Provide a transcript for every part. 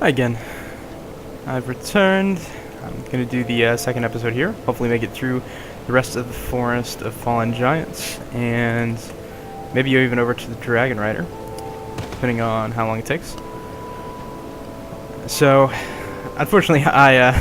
Again, I've returned. I'm going to do the second episode here. Hopefully make it through the rest of the Forest of Fallen Giants, and maybe even over to the Dragonrider, depending on how long it takes. So, unfortunately, I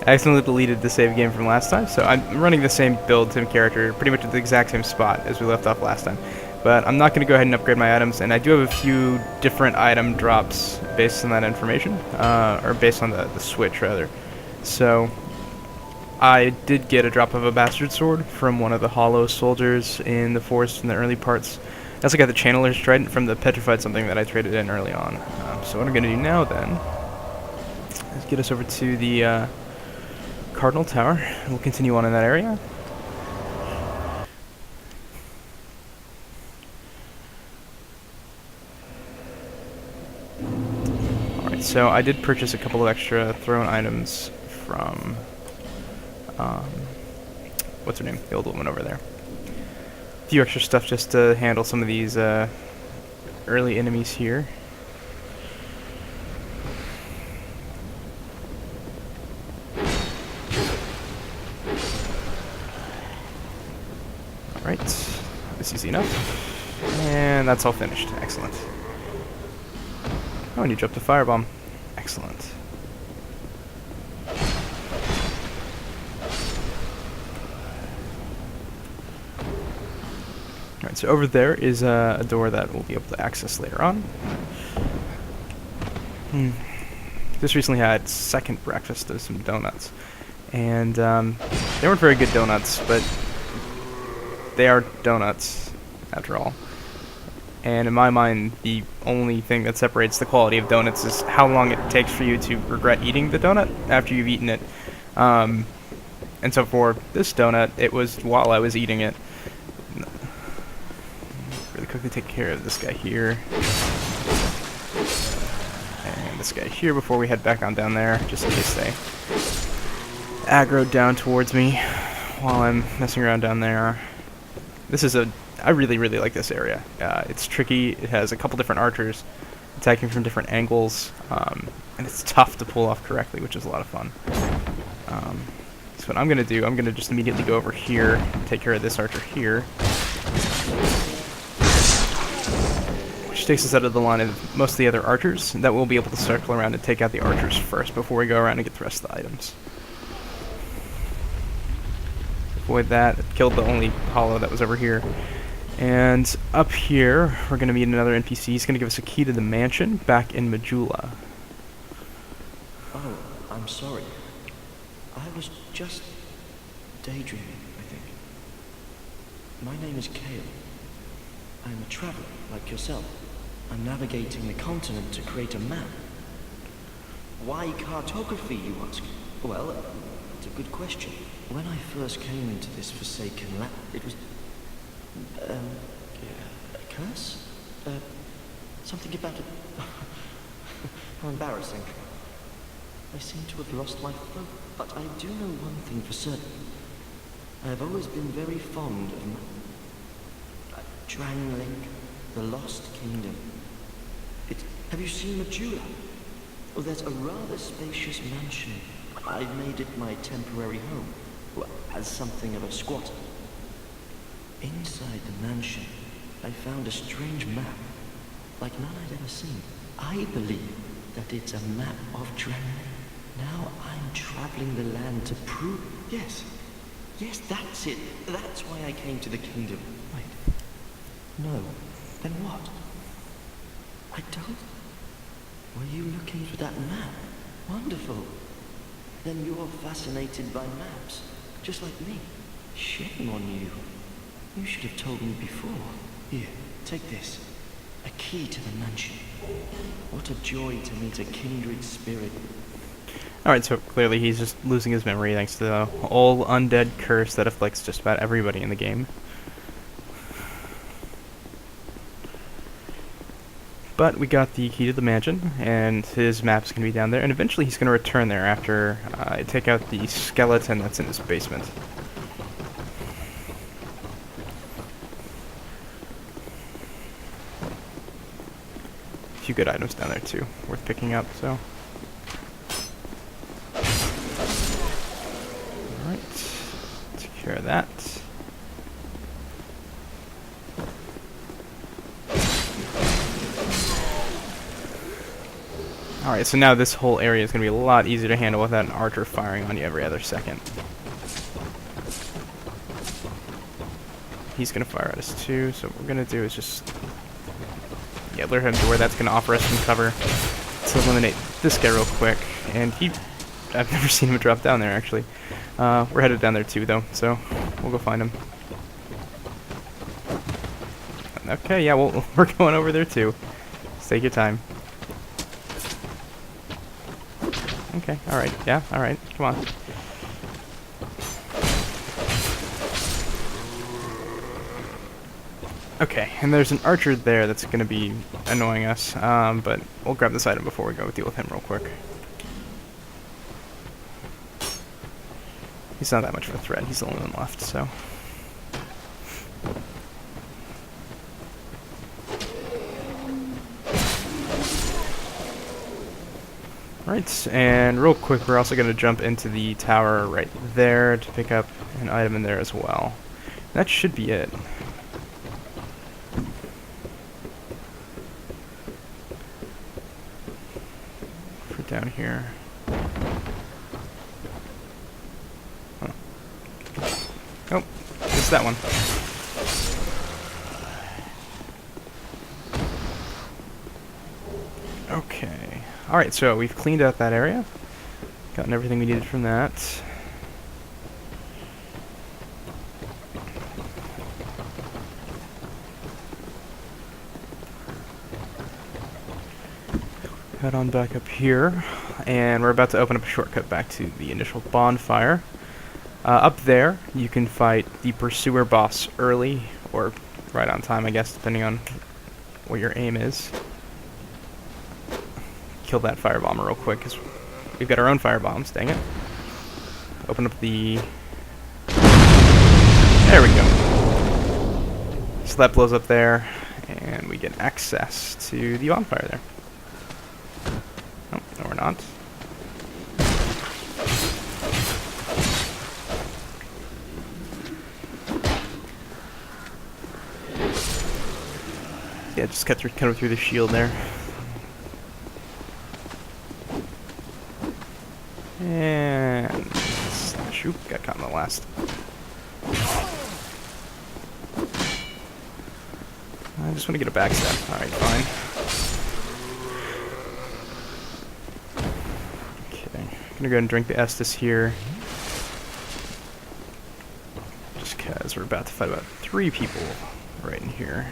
accidentally deleted the save game from last time, so I'm running the same build, same character, pretty much at the exact same spot as we left off last time. But I'm not going to go ahead and upgrade my items, and I do have a few different item drops based on that information, or based on the switch, rather. So, I did get a drop of a bastard sword from one of the hollow soldiers in the forest in the early parts. I also got the channeler's trident from the petrified something that I traded in early on. So what I'm going to do now, then, is get us over to the Cardinal Tower, and we'll continue on in that area. Alright, so I did purchase a couple of extra throne items from, what's her name? The old woman over there. A few extra stuff just to handle some of these early enemies here. Alright, this is easy enough. And that's all finished. Excellent. Oh, and you dropped a firebomb. Excellent. Alright, so over there is a door that we'll be able to access later on. Just recently had second breakfast of some donuts. And they weren't very good donuts, but they are donuts, after all. And in my mind, the only thing that separates the quality of donuts is how long it takes for you to regret eating the donut after you've eaten it. And so for this donut, it was while I was eating it. Really quickly take care of this guy here. And this guy here before we head back on down there, just in case they aggro down towards me while I'm messing around down there. This is I really like this area. It's tricky. It has a couple different archers attacking from different angles, and it's tough to pull off correctly, which is a lot of fun. So what I'm going to do, I'm going to just immediately go over here and take care of this archer here, which takes us out of the line of most of the other archers. That we'll be able to circle around and take out the archers first before we go around and get the rest of the items. Avoid that. It killed the only hollow that was over here. And up here, we're going to meet another NPC. He's going to give us a key to the mansion back in Majula. Oh, I'm sorry. I was just daydreaming, I think. My name is Kale. I'm a traveler, like yourself. I'm navigating the continent to create a map. Why cartography, you ask? Well, it's a good question. When I first came into this forsaken land, it was a curse? Something about it. How embarrassing. I seem to have lost my focus, but I do know one thing for certain. I have always been very fond of Dragonlink, the Lost Kingdom. Have you seen Majula? Oh, there's a rather spacious mansion. I've made it my temporary home, well, as something of a squatter. Inside the mansion, I found a strange map, like none I'd ever seen. I believe that it's a map of Dragonland. Now I'm traveling the land to prove... Yes, that's it. That's why I came to the kingdom. Wait. No. Then what? I don't... Were you looking for that map? Wonderful. Then you're fascinated by maps, just like me. Shame on you. You should have told me before. Here, take this. A key to the mansion. What a joy to meet a kindred spirit. Alright, so clearly he's just losing his memory thanks to the old undead curse that afflicts just about everybody in the game. But we got the key to the mansion, and his map's going to be down there, and eventually he's going to return there after I take out the skeleton that's in his basement. few good items down there too, worth picking up, so. Alright, take care of that. Alright, so now this whole area is going to be a lot easier to handle without an archer firing on you every other second. He's going to fire at us too, so what we're going to do is just lure him to where that's going to offer us some cover to eliminate this guy real quick. And I've never seen him drop down there actually. We're headed down there too though, so we'll go find him. Okay, yeah, we're going over there too. Just take your time. Okay, alright, yeah, alright, come on. Okay, and there's an archer there that's going to be annoying us, but we'll grab this item before we go deal with him real quick. He's not that much of a threat, he's the only one left, so. Alright, and real quick, we're also going to jump into the tower right there to pick up an item in there as well. That should be it. For down here. Huh. Oh, it's that one. Okay. Alright, so we've cleaned out that area. Gotten everything we needed from that. Head on back up here, and we're about to open up a shortcut back to the initial bonfire. Up there, you can fight the Pursuer boss early, or right on time, I guess, depending on what your aim is. Kill that firebomber real quick, because we've got our own firebombs, dang it. Open up the... There we go. So that blows up there, and we get access to the bonfire there. Oh, no we're not. Yeah, just cut through the shield there. And shoot, got caught in the last. I just want to get a backstab. Alright, fine. Okay, I'm gonna go ahead and drink the Estus here. Just because we're about to fight about 3 people right in here.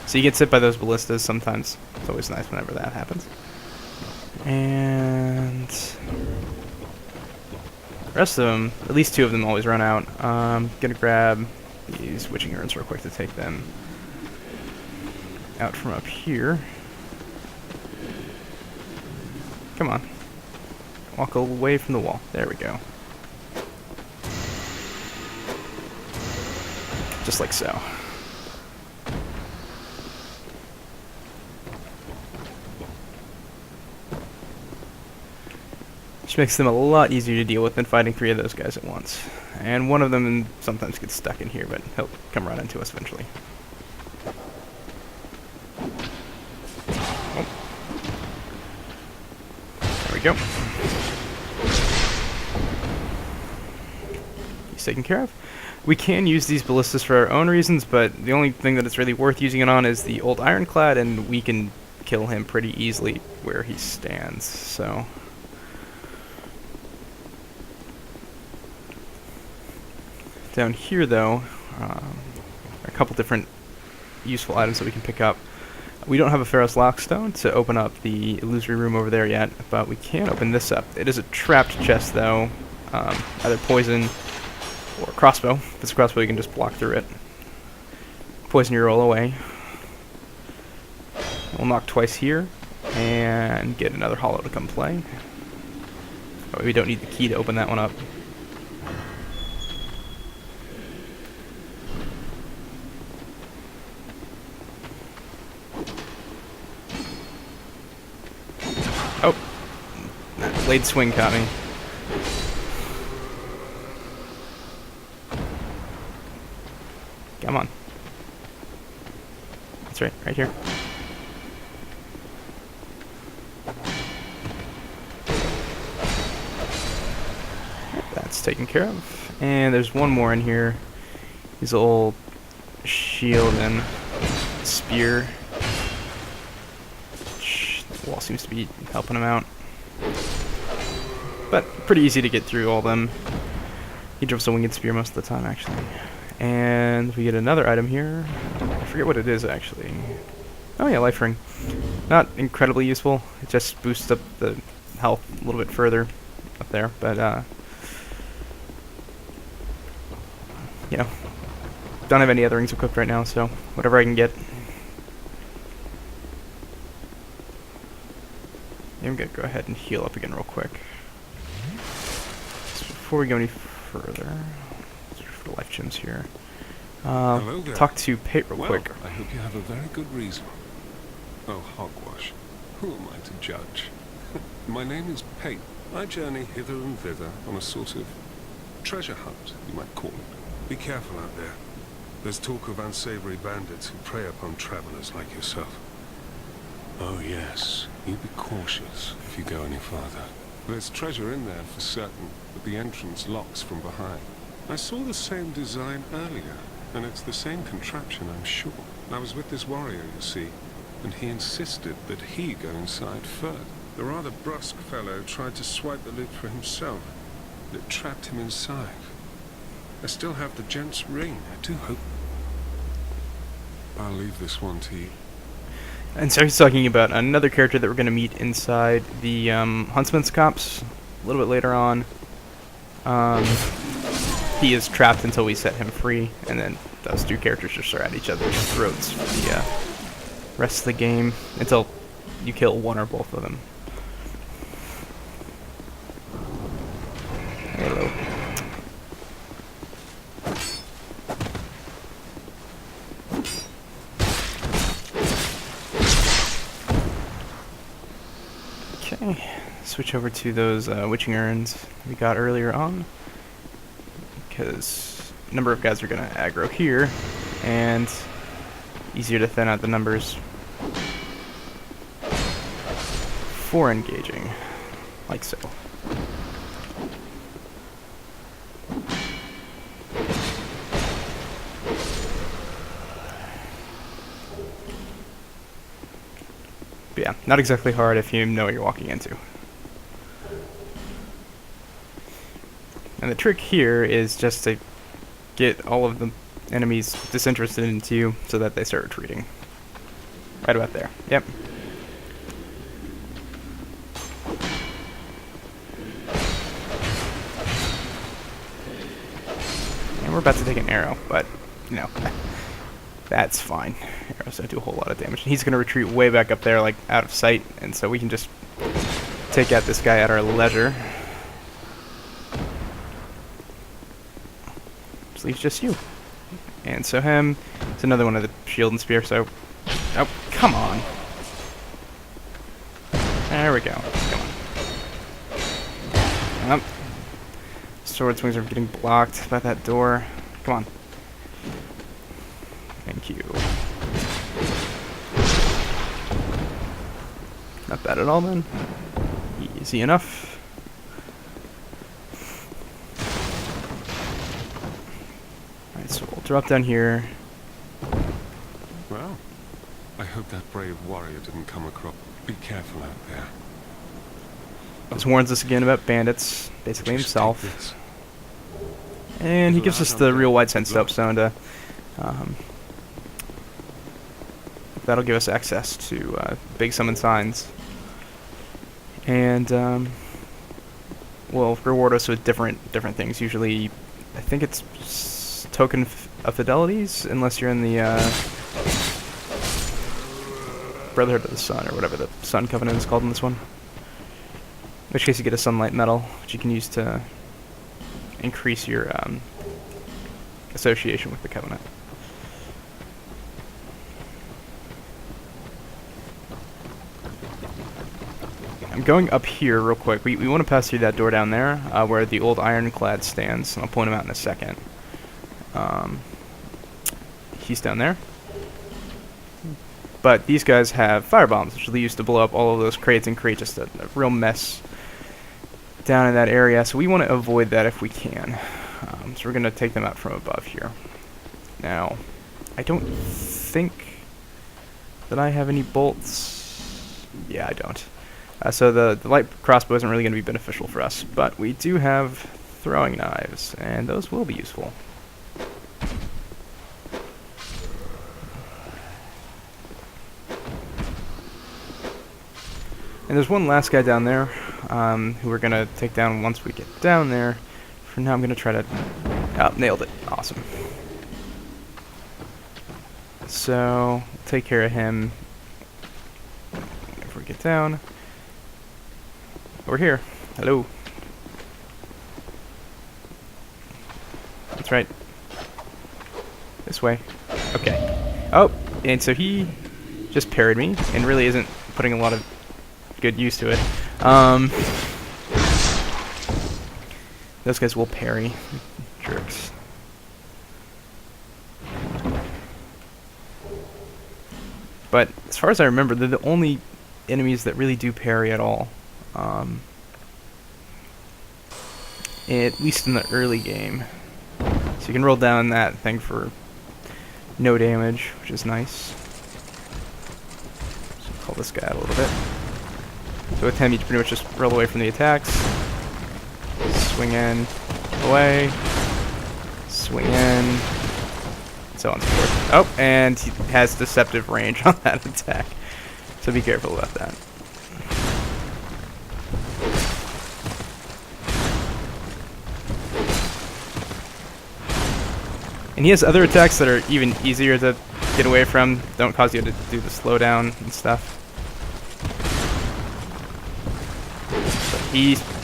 So you get hit by those ballistas sometimes. It's always nice whenever that happens. And the rest of them, at least 2 of them always run out. Gonna grab these witching urns real quick to take them out from up here. Come on. Walk away from the wall. There we go. Just like so. Which makes them a lot easier to deal with than fighting 3 of those guys at once. And one of them sometimes gets stuck in here, but he'll come right into us eventually. Oh. There we go. He's taken care of. We can use these ballistas for our own reasons, but the only thing that it's really worth using it on is the old ironclad, and we can kill him pretty easily where he stands, so... Down here, though, a couple different useful items that we can pick up. We don't have a Pharaoh's Lockstone to open up the illusory room over there yet, but we can open this up. It is a trapped chest, though, either poison or crossbow. If it's a crossbow, you can just block through it. Poison your roll away. We'll knock twice here, and get another hollow to come play. But we don't need the key to open that one up. blade swing caught me. Come on. That's right, right here. That's taken care of. And there's one more in here. His old shield and spear. The wall seems to be helping him out. But pretty easy to get through all them. He drops a winged spear most of the time, actually. And we get another item here. I forget what it is, actually. Oh yeah, life ring. Not incredibly useful. It just boosts up the health a little bit further up there, but you know, don't have any other rings equipped right now, so whatever I can get. I'm gonna go ahead and heal up again real quick. So before we go any further, let's look for the life gems here. Hello there. Talk to Pate real quick. I hope you have a very good reason. Oh, hogwash. Who am I to judge? My name is Pate. I journey hither and thither on a sort of treasure hunt, you might call it. Be careful out there. There's talk of unsavory bandits who prey upon travelers like yourself. Oh yes, you be cautious if you go any farther. There's treasure in there for certain, but the entrance locks from behind. I saw the same design earlier, and it's the same contraption, I'm sure. I was with this warrior, you see, and he insisted that he go inside first. The rather brusque fellow tried to swipe the loot for himself, but it trapped him inside. I still have the gent's ring. I do hope. I'll leave this one to you. And so he's talking about another character that we're going to meet inside the Huntsman's Copse a little bit later on. He is trapped until we set him free, and then those two characters just are at each other's throats for the rest of the game until you kill one or both of them. Hello. Okay, switch over to those witching urns we got earlier on, because a number of guys are going to aggro here, and easier to thin out the numbers for engaging, like so. But yeah, not exactly hard if you know what you're walking into. And the trick here is just to get all of the enemies disinterested into you so that they start retreating. Right about there. Yep. And we're about to take an arrow, but, you know, that's fine. Arrows don't do a whole lot of damage. He's going to retreat way back up there, like, out of sight, and so we can just take out this guy at our leisure. This leaves just you. And so him, it's another one of the shield and spear, so... Oh, come on. There we go. Come on. Sword swings are getting blocked by that door. Come on. Thank you. Not bad at all, then. Easy enough. Alright, so we'll drop down here. Well, I hope that brave warrior didn't come across. Be careful out there. Just warns us again about bandits, basically himself. And he gives us the real wide sense soapstone to... that'll give us access to big summon signs. And will reward us with different things. Usually, I think it's token of fidelities, unless you're in the Brotherhood of the Sun, or whatever the Sun Covenant is called in this one. In which case you get a sunlight medal, which you can use to increase your association with the Covenant. I'm going up here real quick. We want to pass through that door down there, where the old ironclad stands. And I'll point him out in a second. He's down there. But these guys have firebombs, which they used to blow up all of those crates and create just a real mess down in that area. So we want to avoid that if we can. So we're going to take them out from above here. Now, I don't think that I have any bolts. Yeah, I don't. So the light crossbow isn't really going to be beneficial for us. But we do have throwing knives, and those will be useful. And there's one last guy down there who we're going to take down once we get down there. For now, I'm going to try to... Oh, nailed it. Awesome. So, take care of him if we get down. Over here. Hello. That's right. This way. Okay. Oh, and so he just parried me and really isn't putting a lot of good use to it. Those guys will parry. Jerks. But as far as I remember, they're the only enemies that really do parry at all. At least in the early game. So you can roll down that thing for no damage, which is nice. So call this guy out a little bit. So with him, you pretty much just roll away from the attacks. Swing in, away, swing in, so on and so forth. Oh, and he has deceptive range on that attack. So be careful about that. And he has other attacks that are even easier to get away from. Don't cause you to do the slowdown and stuff.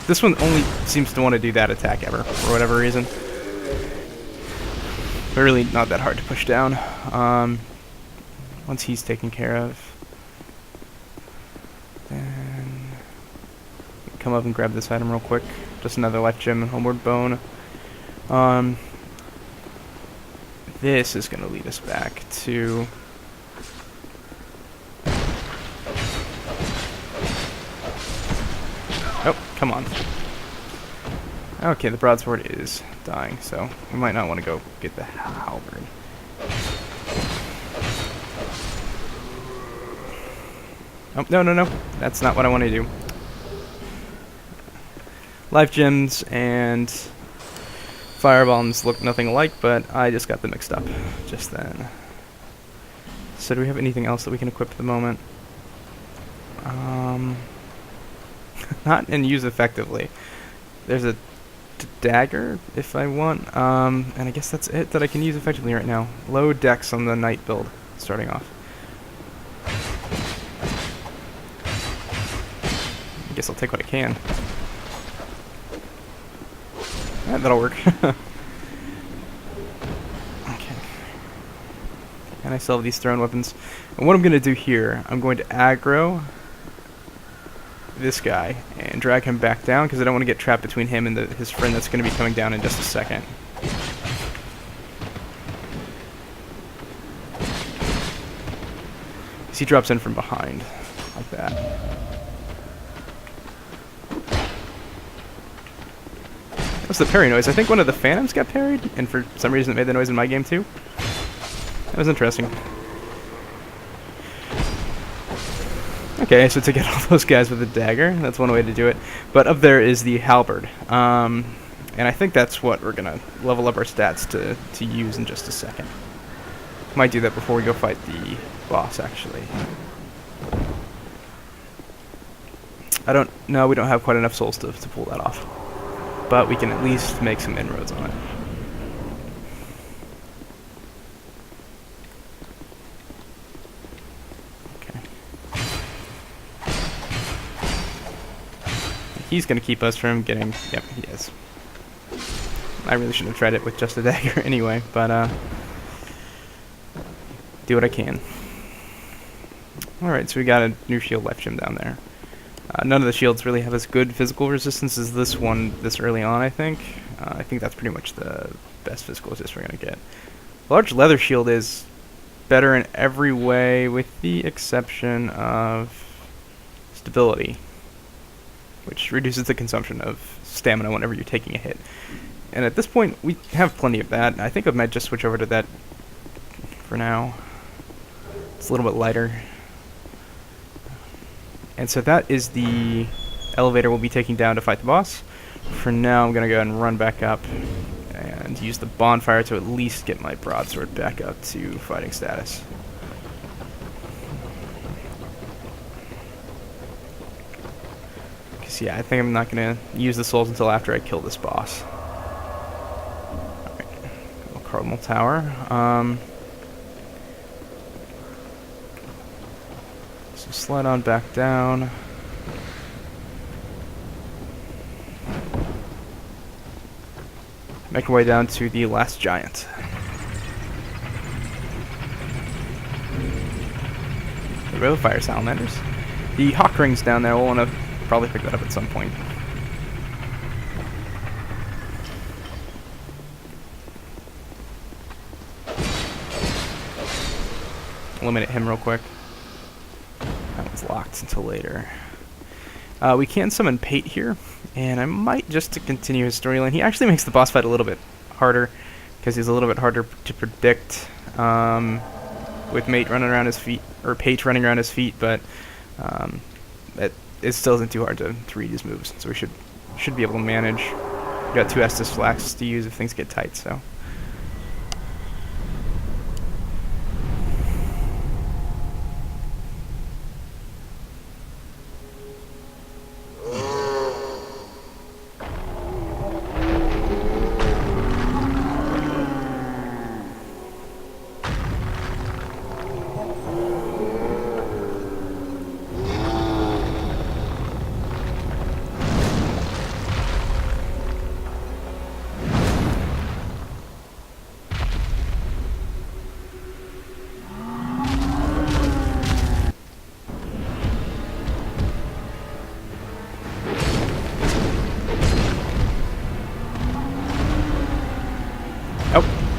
This one only seems to want to do that attack ever, for whatever reason. But really not that hard to push down. Once he's taken care of, then come up and grab this item real quick. Just another life gem and homeward bone. This is going to lead us back to... Oh, come on. Okay, the broadsword is dying, so we might not want to go get the halberd. Oh, no. That's not what I want to do. Life gems and firebombs look nothing alike, but I just got them mixed up just then. So do we have anything else that we can equip at the moment? Not and use effectively. There's a dagger if I want, and I guess that's it that I can use effectively right now. Low dex on the knight build, starting off. I guess I'll take what I can. That'll work. Okay. And I still have these thrown weapons. And what I'm going to do here, I'm going to aggro this guy and drag him back down because I don't want to get trapped between him and his friend that's going to be coming down in just a second. He drops in from behind like that. What's the parry noise? I think one of the phantoms got parried, and for some reason it made the noise in my game too. That was interesting. Okay, so to get all those guys with a dagger, that's one way to do it. But up there is the halberd. And I think that's what we're going to level up our stats to use in just a second. Might do that before we go fight the boss, actually. I don't know, we don't have quite enough souls to pull that off. But we can at least make some inroads on it. He's going to keep us from getting... Yep, he is. I really shouldn't have tried it with just a dagger anyway, but do what I can. Alright, so we got a new shield life gem down there. None of the shields really have as good physical resistance as this one this early on, I think. I think that's pretty much the best physical resist we're going to get. Large leather shield is better in every way with the exception of stability, which reduces the consumption of stamina whenever you're taking a hit. And at this point, we have plenty of that. I think I might just switch over to that for now. It's a little bit lighter. And so that is the elevator we'll be taking down to fight the boss. For now, I'm going to go ahead and run back up and use the bonfire to at least get my broadsword back up to fighting status. Because, yeah, I think I'm not going to use the souls until after I kill this boss. Alright, Cardinal Tower. So slide on back down. Make our way down to the last giant. The Row Fire Salamanders. The Hawk Rings down there, we'll want to probably pick that up at some point. Eliminate him real quick. That one's locked until later. We can summon Pate here, and I might just to continue his storyline. He actually makes the boss fight a little bit harder, because he's a little bit harder to predict with Mate running around his feet, or Pate running around his feet, but it still isn't too hard to read his moves, so we should be able to manage. We got 2 Estus Flax to use if things get tight, so.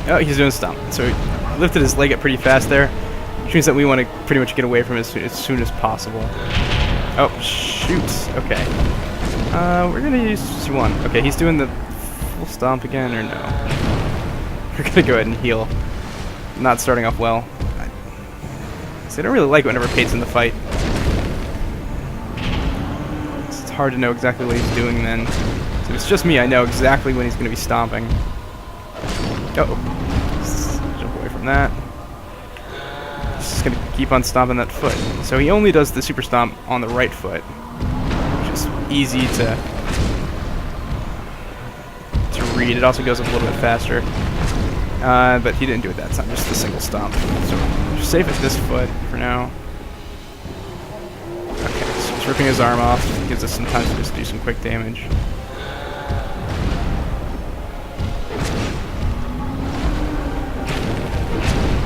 Oh, he's doing a stomp. So he lifted his leg up pretty fast there, which means that we want to pretty much get away from him as soon as possible. Oh, shoot. Okay. We're going to use C1. Okay, he's doing the full stomp again, or no? We're going to go ahead and heal. Not starting off well. So I don't really like it whenever Pate's in the fight. It's hard to know exactly what he's doing then. So if it's just me, I know exactly when he's going to be stomping. Uh-oh. Jump away from that. He's just going to keep on stomping that foot. So he only does the super stomp on the right foot, which is easy to read. It also goes up a little bit faster. But he didn't do it that time, just the single stomp. So just save it this foot for now. Okay, so he's ripping his arm off. Gives us some time to just do some quick damage.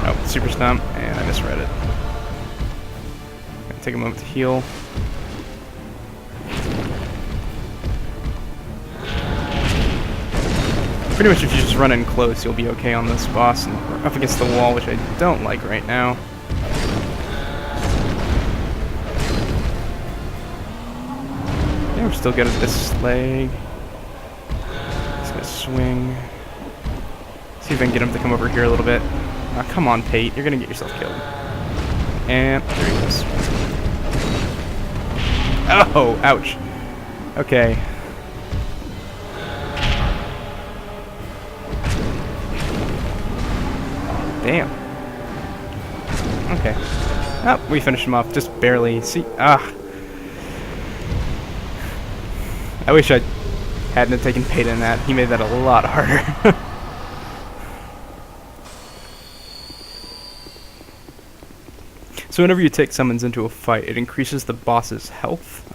Oh, super stomp, and I misread it. Gonna take a moment to heal. Pretty much if you just run in close, you'll be okay on this boss. And we're up against the wall, which I don't like right now. Yeah, we're still good at this leg. Just gonna swing. See if I can get him to come over here a little bit. Come on, Pate. You're gonna get yourself killed. And there he goes. Oh, ouch. Okay. Damn. Okay. Oh, we finished him off just barely. See, I wish I hadn't taken Pate in that. He made that a lot harder. So whenever you take summons into a fight, it increases the boss's health.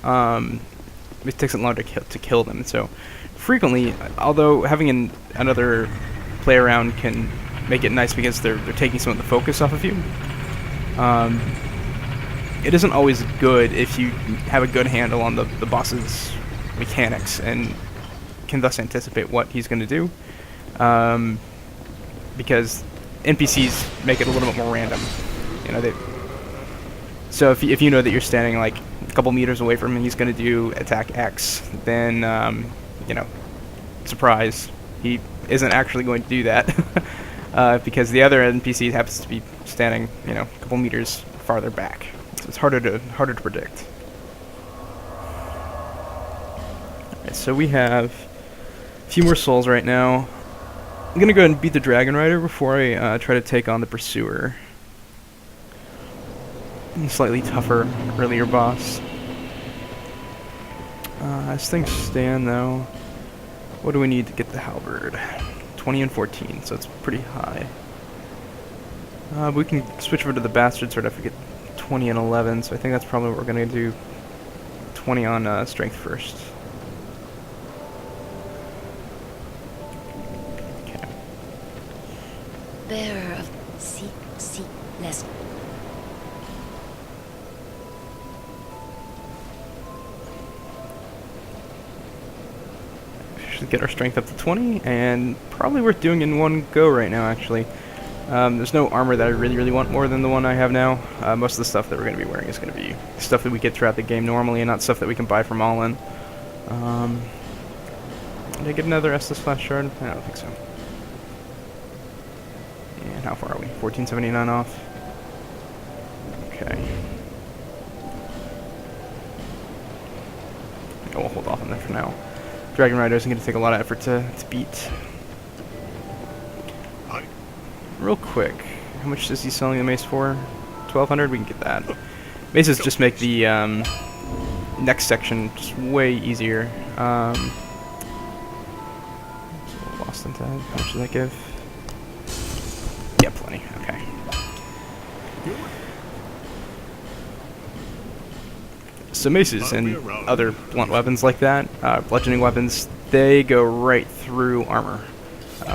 It takes it longer to kill them. So frequently, although having another play around can make it nice because they're taking some of the focus off of you, it isn't always good if you have a good handle on the boss's mechanics and can thus anticipate what he's going to do. Because NPCs make it a little bit more random. You know, so if you know that you're standing like a couple meters away from him, he's going to do attack X, then, you know, surprise, he isn't actually going to do that. Because the other NPC happens to be standing, you know, a couple meters farther back. So it's harder to predict. Alright, so we have a few more souls right now. I'm gonna go ahead and beat the Dragonrider before I try to take on the Pursuer. Slightly tougher, earlier boss. As things stand, though, what do we need to get the Halberd? 20 and 14, so it's pretty high. We can switch over to the Bastard Sword if we get 20 and 11, so I think that's probably what we're gonna do. 20 on Strength first. Bearer of less. Should get our strength up to 20, and probably worth doing in one go right now, actually. There's no armor that I really want more than the one I have now. Most of the stuff that we're going to be wearing is going to be stuff that we get throughout the game normally, and not stuff that we can buy from All-In. Did I get another Estus Flash Shard? I don't think so. And how far are we? 1479 off. Okay. We'll hold off on that for now. Dragonrider isn't going to take a lot of effort to beat. Real quick, how much is he selling the mace for? 1,200? We can get that. Maces just make the next section just way easier. Lost in time. How much does that give? Yeah, plenty. Okay. So maces and other blunt weapons like that, bludgeoning weapons, they go right through armor,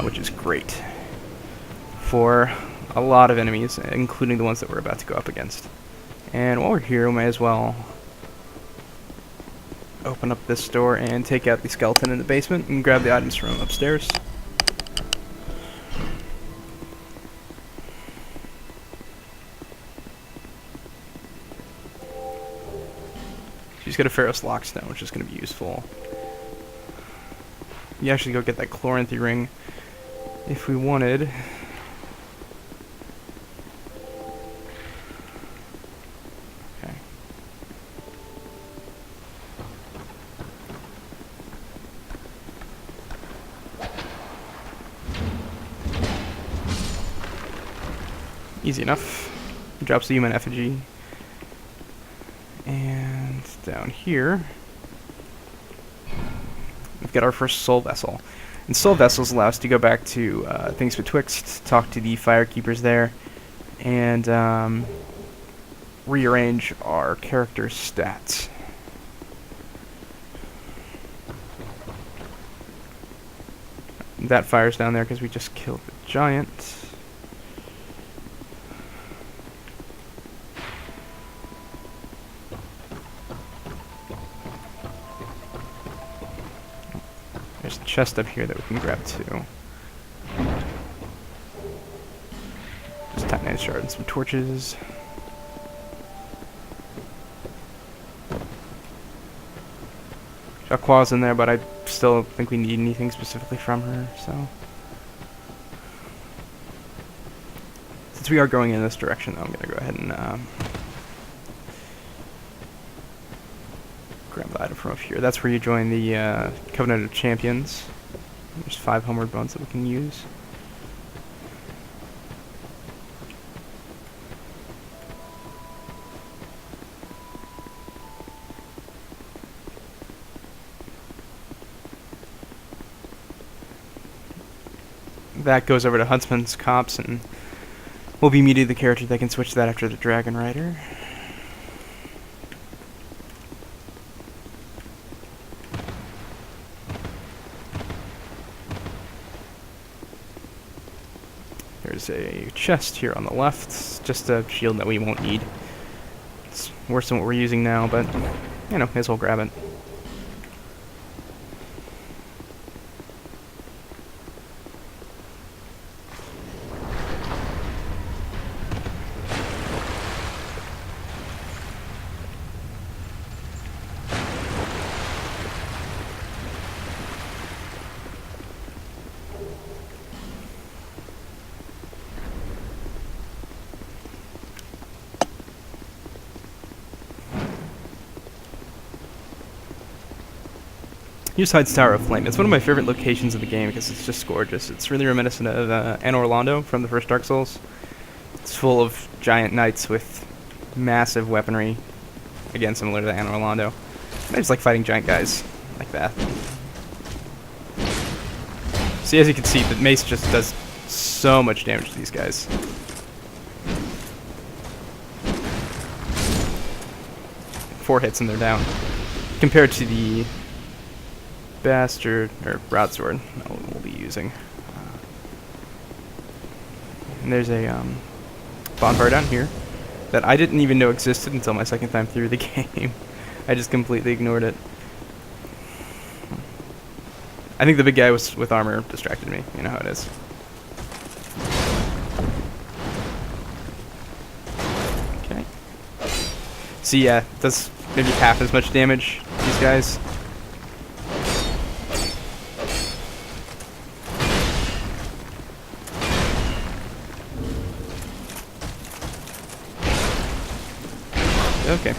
which is great for a lot of enemies, including the ones that we're about to go up against. And while we're here, we may as well open up this door and take out the skeleton in the basement and grab the items from upstairs. She's got a Pharaoh's Lockstone, which is going to be useful. You actually go get that Chloranthy ring if we wanted. Okay. Easy enough. Drops the human effigy. And down here, we've got our first soul vessel. And soul vessels allow us to go back to things betwixt, talk to the firekeepers there, and rearrange our character's stats. That fire's down there because we just killed the giant. There's a chest up here that we can grab too. Just titanite shard and some torches. Jacquard's in there, but I still don't think we need anything specifically from her, so. Since we are going in this direction, though, I'm going to go ahead and grab the item from up here. That's where you join the Covenant of Champions. There's 5 homeward bones that we can use. That goes over to Huntsman's Copse, and we'll be meeting the character that can switch that after the Dragonrider. There's a chest here on the left, just a shield that we won't need. It's worse than what we're using now, but, you know, may as well grab it. Here's Hyde's Tower of Flame. It's one of my favorite locations of the game because it's just gorgeous. It's really reminiscent of Anor Londo from the first Dark Souls. It's full of giant knights with massive weaponry. Again, similar to Anor Londo. I just like fighting giant guys like that. See, as you can see, the mace just does so much damage to these guys. Four hits and they're down. Compared to the bastard or broadsword that we'll be using. And there's a bonfire down here that I didn't even know existed until my second time through the game. I just completely ignored it. I think the big guy with armor distracted me. You know how it is. Okay. See, yeah, does maybe half as much damage, these guys. Okay.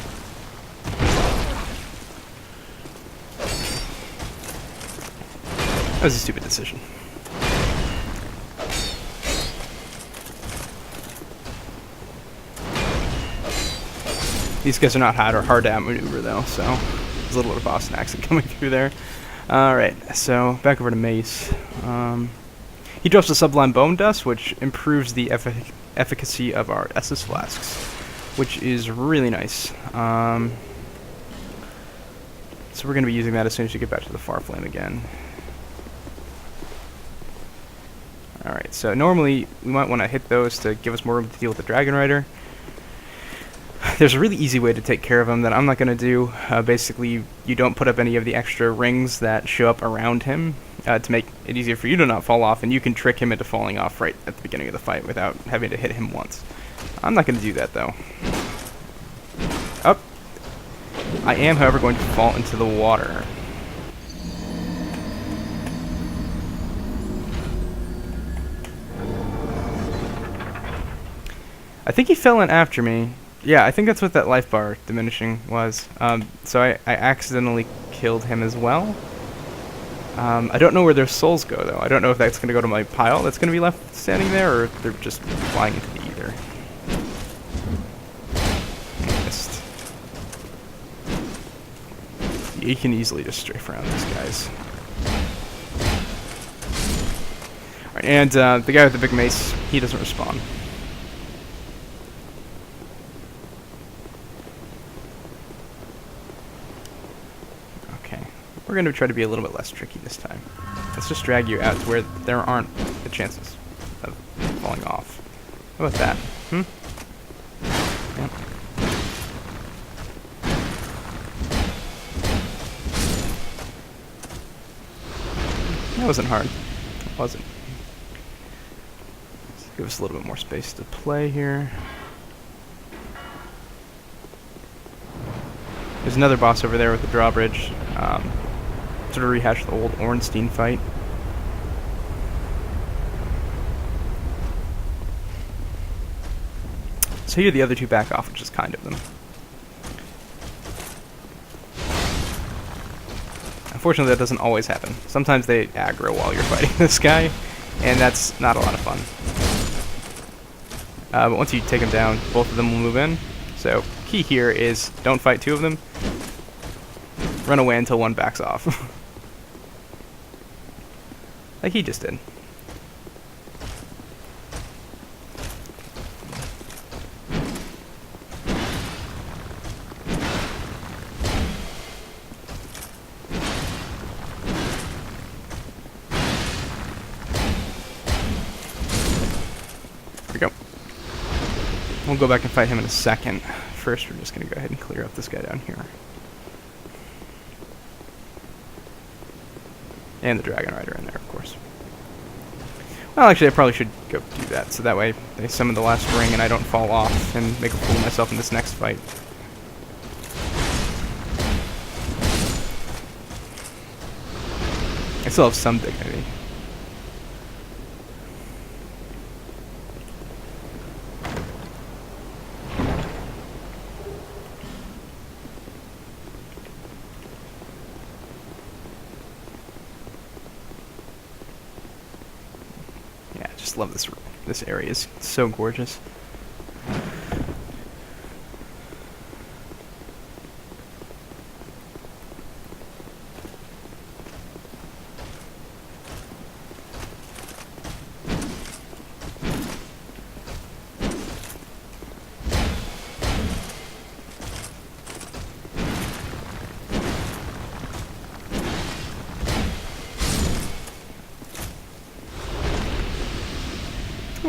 That was a stupid decision. These guys are not hard to outmaneuver though, so there's a little bit of Boston accent coming through there. Alright, so back over to Mace. He drops a Sublime Bone Dust, which improves the efficacy of our Estus Flasks, which is really nice. So we're going to be using that as soon as we get back to the Far Flame again. Alright, so normally we might want to hit those to give us more room to deal with the Dragonrider. There's a really easy way to take care of him that I'm not going to do. Basically, you don't put up any of the extra rings that show up around him to make it easier for you to not fall off, and you can trick him into falling off right at the beginning of the fight without having to hit him once. I'm not going to do that, though. Up. I am, however, going to fall into the water. I think he fell in after me. Yeah, I think that's what that life bar diminishing was. So I accidentally killed him as well. I don't know where their souls go, though. I don't know if that's going to go to my pile that's going to be left standing there, or if they're just flying into the ether. Missed. You can easily just strafe around these guys. Alright, and the guy with the big mace, he doesn't respawn. We're going to try to be a little bit less tricky this time. Let's just drag you out to where there aren't the chances of falling off. How about that? Yep. That wasn't hard. It wasn't. Let's give us a little bit more space to play here. There's another boss over there with the drawbridge. Sort of rehash the old Ornstein fight. So here the other two back off, which is kind of them. Unfortunately, that doesn't always happen. Sometimes they aggro while you're fighting this guy, and that's not a lot of fun. But once you take them down, both of them will move in. So key here is don't fight two of them. Run away until one backs off. Like he just did. Here we go. We'll go back and fight him in a second. first, we're just going to go ahead and clear up this guy down here. And the Dragonrider in there, of course. Well, actually, I probably should go do that, so that way they summon the last ring and I don't fall off and make a fool of myself in this next fight. I still have some dignity. Yeah, I just love this. This area is so gorgeous.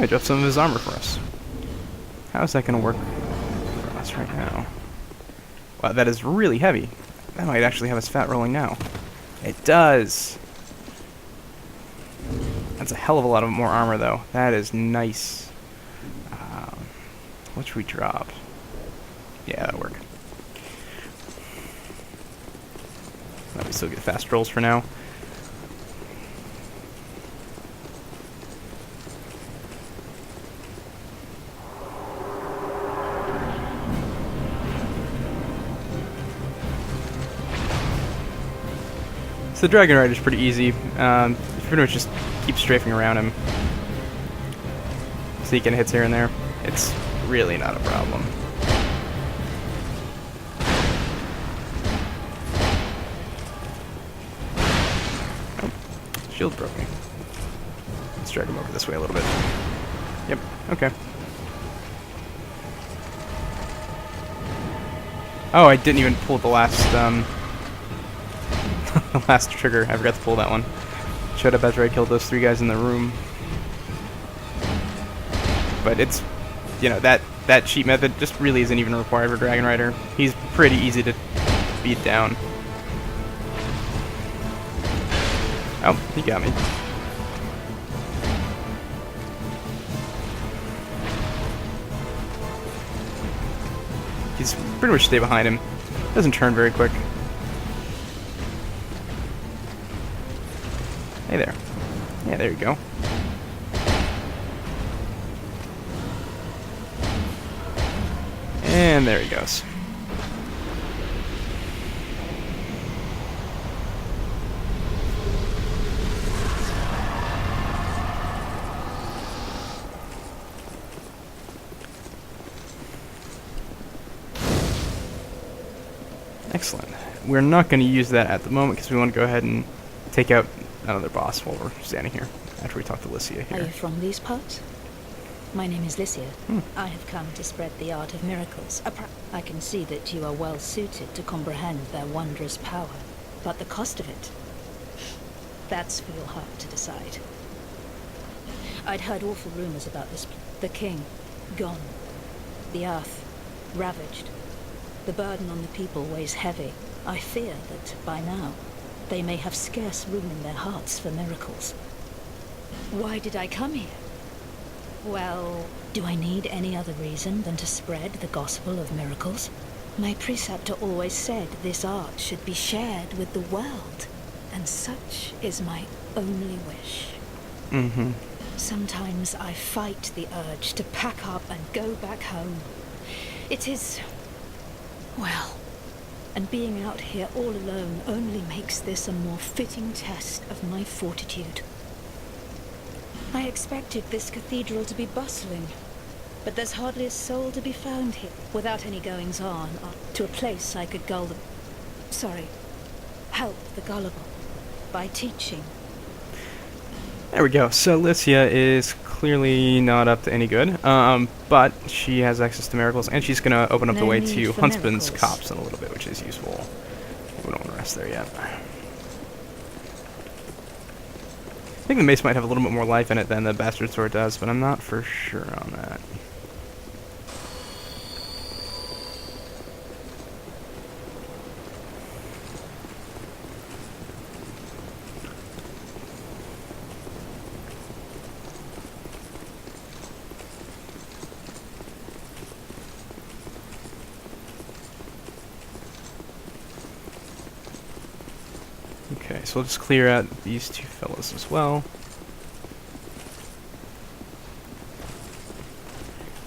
I dropped some of his armor for us. How is that going to work for us right now? Wow, that is really heavy. That might actually have us fat rolling now. It does! That's a hell of a lot of more armor, though. That is nice. What should we drop? Yeah, that'll work. Let me still get fast rolls for now. So the Dragonrider is pretty easy. You pretty much just keep strafing around him. Sneaking hits here and there. It's really not a problem. Oh, shield broke me. Let's drag him over this way a little bit. Yep, okay. Oh, I didn't even pull the last, the last trigger. I forgot to pull that one. Showed up after I killed those 3 guys in the room. But it's, you know, that cheat method just really isn't even required for Dragonrider. He's pretty easy to beat down. Oh, he got me. He's pretty much stay behind him. Doesn't turn very quick. Hey there. Yeah, there you go. And there he goes. Excellent. We're not going to use that at the moment because we want to go ahead and take out another boss while we're standing here after we talk to Lycia here. Are you from these parts? My name is Lycia. I have come to spread the art of miracles. I can see that you are well suited to comprehend their wondrous power, but the cost of it, that's for your heart to decide. I'd heard awful rumors about this. The king, gone. The earth, ravaged. The burden on the people weighs heavy. I fear that, by now, they may have scarce room in their hearts for miracles. Why did I come here? Well, do I need any other reason than to spread the gospel of miracles? My preceptor always said this art should be shared with the world, and such is my only wish. Sometimes I fight the urge to pack up and go back home. It is... well... and being out here all alone only makes this a more fitting test of my fortitude. I expected this cathedral to be bustling, but there's hardly a soul to be found here. Without any goings-on, to a place I could help the gullible by teaching. There we go. So Lycia is clearly not up to any good, but she has access to miracles, and she's going to open up the way to Huntsman's Copse in a little bit, which is useful. We don't want to rest there yet. I think the mace might have a little bit more life in it than the Bastard Sword does, but I'm not for sure on that. Okay, so we'll just clear out these two fellows as well.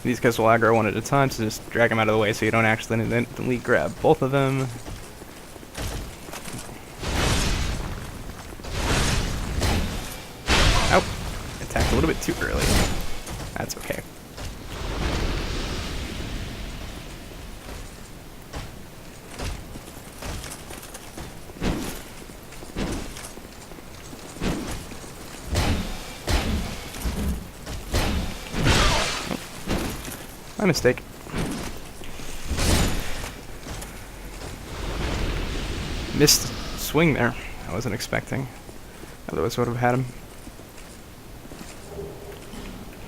These guys will aggro one at a time, so just drag them out of the way so you don't accidentally grab both of them. Oh, attacked a little bit too early. That's okay. My mistake. Missed swing there. I wasn't expecting. Otherwise would have had him.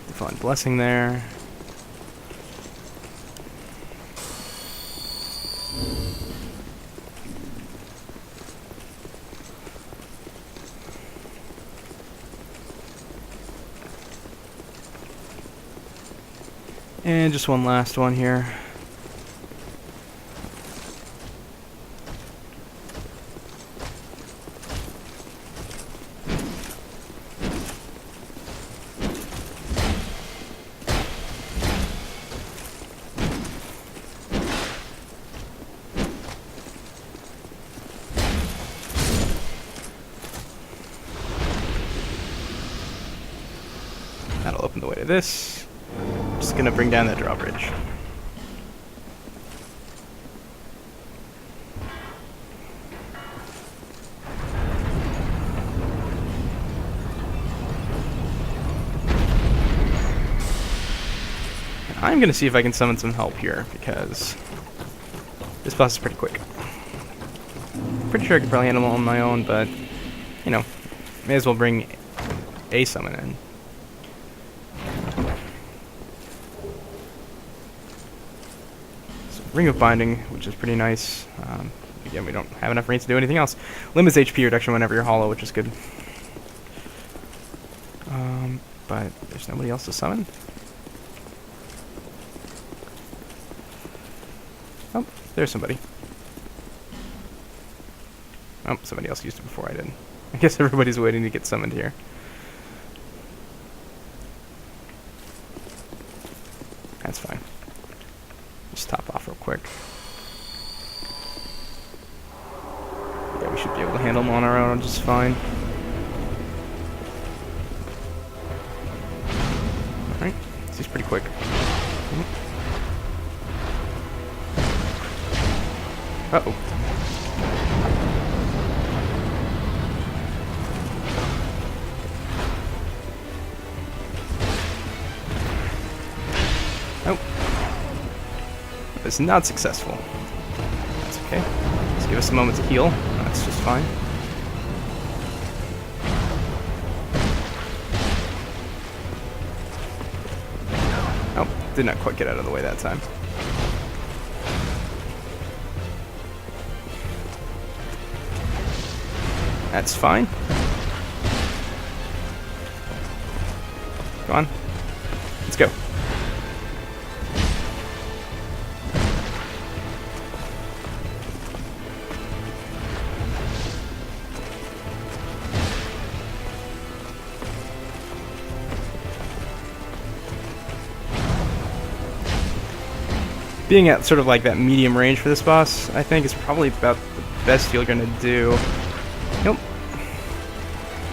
Divine Blessing there. And just one last one here. That'll open the way to this. Just gonna bring down that drawbridge. I'm gonna see if I can summon some help here, because this boss is pretty quick. Pretty sure I could probably handle it on my own, but, you know, may as well bring a summon in. Ring of Binding, which is pretty nice. Again, we don't have enough range to do anything else. Limits HP reduction whenever you're hollow, which is good. But there's nobody else to summon. Oh, there's somebody. Oh, somebody else used it before I did. I guess everybody's waiting to get summoned here. That's fine. Just top off real quick. Yeah, we should be able to handle them on our own just fine. Alright, this is pretty quick. Uh-oh. Oh. It's not successful. That's okay. Just give us a moment to heal. That's just fine. Oh, did not quite get out of the way that time. That's fine. Go on. Let's go. Being at sort of like that medium range for this boss, I think, is probably about the best you're gonna do. Nope.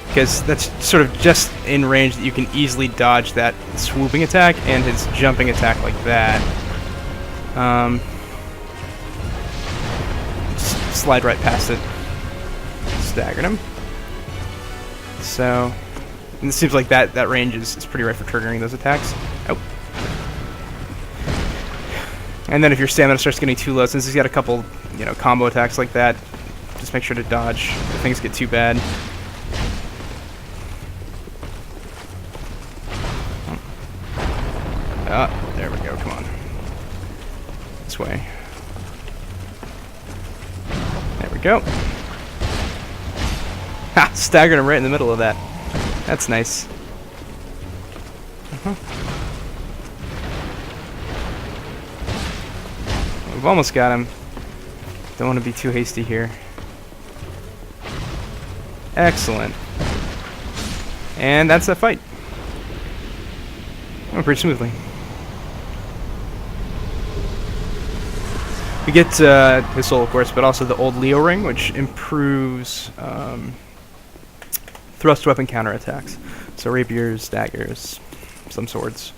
Because that's sort of just in range that you can easily dodge that swooping attack and his jumping attack like that. Just slide right past it. Staggered him. So, and it seems like that range is pretty right for triggering those attacks. Oh. And then if your stamina starts getting too low, since he's got a couple, you know, combo attacks like that, just make sure to dodge if things get too bad. Ah, there we go, come on. This way. There we go. Ha! Staggered him right in the middle of that. That's nice. We've almost got him. Don't want to be too hasty here. Excellent. And that's that fight. Went pretty smoothly. We get his soul, of course, but also the old Leo ring, which improves thrust weapon counterattacks. So rapiers, daggers, some swords.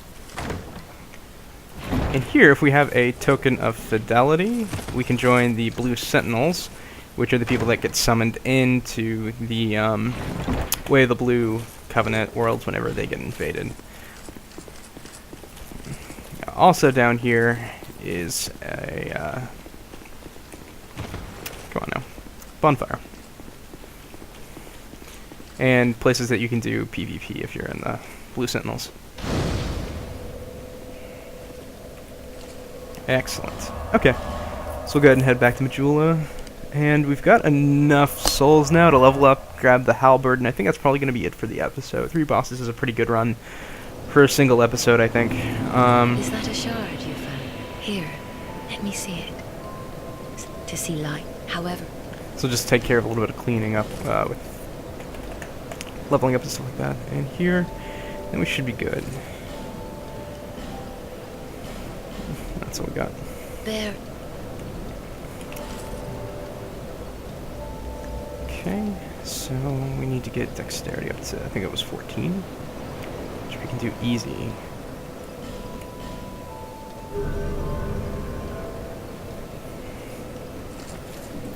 And here, if we have a token of fidelity, we can join the Blue Sentinels, which are the people that get summoned into the Way of the Blue Covenant worlds whenever they get invaded. Also down here is a come on now, bonfire, and places that you can do PvP if you're in the Blue Sentinels. Excellent. Okay, so we'll go ahead and head back to Majula, and we've got enough souls now to level up, grab the halberd, and I think that's probably going to be it for the episode. 3 bosses is a pretty good run for a single episode, I think. Is that a shard you found? Here, let me see it. To see light, however. So just take care of a little bit of cleaning up with leveling up and stuff like that. And here, then we should be good. That's what we got. There. Okay, so we need to get dexterity up to, I think it was 14, which we can do easy.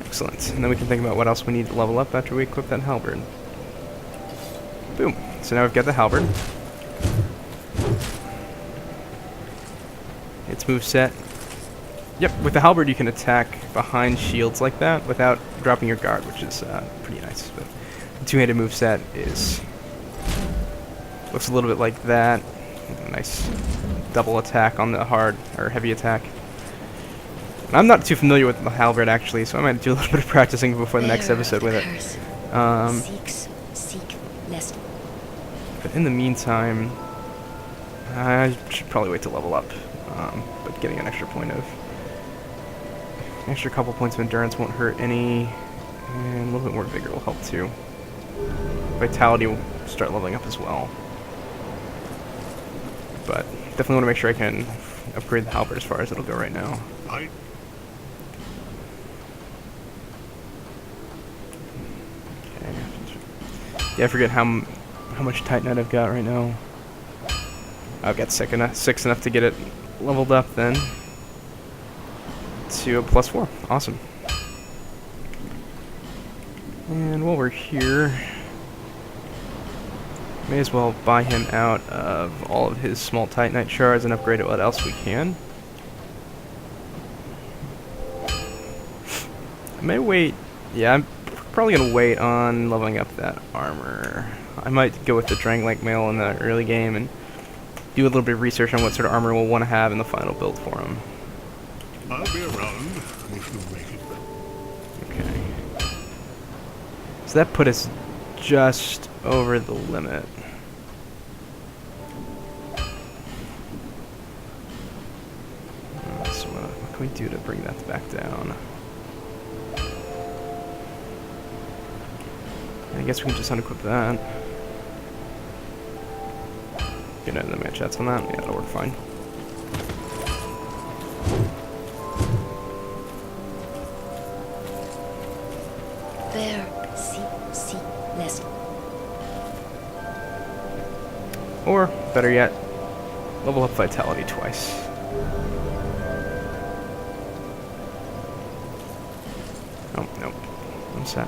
Excellent. And then we can think about what else we need to level up after we equip that halberd. Boom. So now we've got the halberd. Its moveset. Yep, with the halberd you can attack behind shields like that without dropping your guard, which is pretty nice. But the two-handed moveset is looks a little bit like that. A nice double attack on the hard or heavy attack. I'm not too familiar with the halberd actually, so I might do a little bit of practicing before the next episode with it. But in the meantime, I should probably wait to level up. But getting an extra couple points of endurance won't hurt any, and a little bit more vigor will help too. Vitality will start leveling up as well. But definitely want to make sure I can upgrade the halberd as far as it'll go right now. Yeah, I forget how much Titanite I've got right now. I've got 6 enough to get it leveled up then to a +4. Awesome. And while we're here, may as well buy him out of all of his small Titanite shards and upgrade what else we can. I may wait. Yeah, I'm probably gonna wait on leveling up that armor. I might go with the Dragonslayer mail in the early game and do a little bit of research on what sort of armor we'll want to have in the final build for him. I'll be around if you make it. Okay. So that put us just over the limit. So what can we do to bring that back down? I guess we can just unequip that. Get into the match chats on that. Yeah, that'll work fine. There. See, less. Or, better yet, level up vitality twice. Oh, nope. I'm set.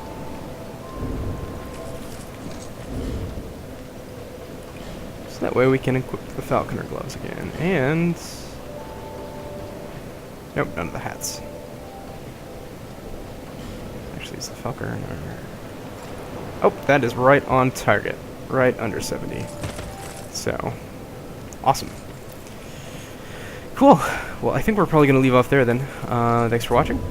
So that way we can equip the falconer gloves again. And... nope, none of the hats. Actually, it's the falconer. Oh, that is right on target. Right under 70. So, awesome. Cool. Well, I think we're probably going to leave off there then. Thanks for watching.